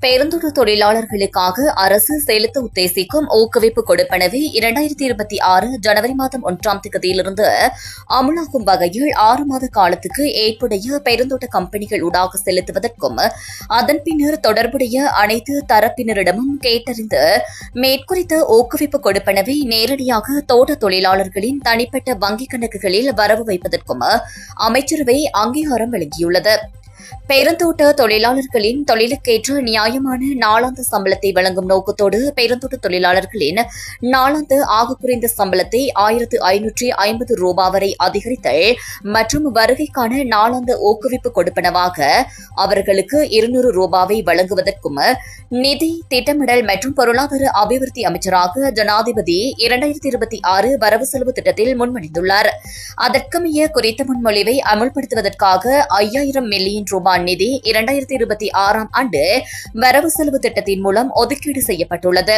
பேருந்தோட்ட தொழிலாளர்களுக்காக அரசு செலுத்த உத்தேசிக்கும் ஊக்குவிப்பு கொடுப்பனவை 2026 ஜனவரி மாதம் 1ஆம் தேதியிலிருந்து அமலாகும் வகையில் 6 மாத காலத்துக்கு ஏற்புடைய பெருந்தோட்ட கம்பெனிகள் ஊடாக செலுத்துவதற்கும் அதன் பின்னர் தொடர்புடைய அனைத்து தரப்பினரிடமும் கேட்டறிந்து மேற்குறித்த ஊக்குவிப்பு கொடுப்பனவை நேரடியாக தோட்ட தொழிலாளர்களின் தனிப்பட்ட வங்கிக் கணக்குகளில் வரவு வைப்பதற்கும் அமைச்சரவை அங்கீகாரம் வழங்கியுள்ளது. பெருந்தோட்ட தொழிலாளர்களின் தொழிலுக்கேற்ற நியாயமான நாளாந்த சம்பளத்தை வழங்கும் நோக்கத்தோடு பெருந்தோட்ட தொழிலாளர்களின் நாளாந்த ஆக குறைந்த சம்பளத்தை 1550 ரூபாய் வரை அதிகரித்தல் மற்றும் வருகைக்கான நாளாந்த ஊக்குவிப்பு கொடுப்பனவாக அவர்களுக்கு 200 ரூபாவை வழங்குவதற்கும் நிதி திட்டமிடல் மற்றும் பொருளாதார அபிவிருத்தி அமைச்சராக ஜனாதிபதி 2026 வரவு செலவு திட்டத்தில் முன்மொழிந்துள்ளார். அதற்கமைய குறித்த முன்மொழிவை அமல்படுத்துவதற்காக 5000 மில்லியன் ரூபாய் நிதி 2026ஆம் ஆண்டு வரவு செலவு திட்டத்தின் மூலம் ஒதுக்கீடு செய்யப்பட்டுள்ளது.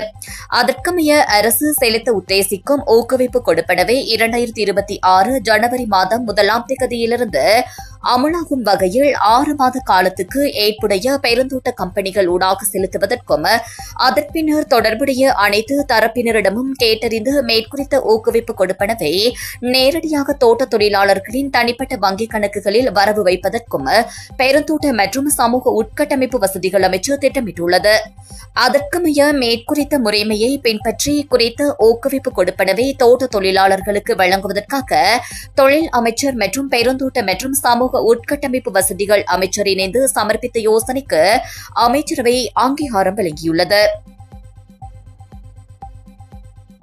அதற்கமைய அரசு செலுத்த உத்தேசிக்கும் ஊக்குவிப்பு கொடுப்பனவை 2026 ஜனவரி மாதம் 1ஆம் தேதியிலிருந்து அமலாகும் வகையில் 6 மாத காலத்துக்கு ஏற்புடைய பெருந்தோட்ட கம்பெனிகள் ஊடாக செலுத்துவதற்கும் அதன் பின்னர் தொடர்புடைய அனைத்து தரப்பினரிடமும் கேட்டறிந்து மேற்குறித்த ஊக்குவிப்பு கொடுப்பனவை நேரடியாக தோட்ட தொழிலாளர்களின் தனிப்பட்ட வங்கிக் கணக்குகளில் வரவு வைப்பதற்கும் பெருந்தோட்ட மற்றும் சமூக உட்கட்டமைப்பு வசதிகள் அமைச்சு திட்டமிட்டுள்ளது. அதற்கமைய மேற்குறித்த முறைமையை பின்பற்றி குறித்த ஊக்குவிப்பு கொடுப்பனவை தோட்ட தொழிலாளர்களுக்கு வழங்குவதற்காக தொழில் அமைச்சர் மற்றும் பெருந்தோட்ட மற்றும் சமூக உட்கட்டமைப்பு வசதிகள் அமைச்சர் இணைந்து சமர்ப்பித்த யோசனைக்கு அமைச்சரவை அங்கீகாரம் வழங்கியுள்ளது.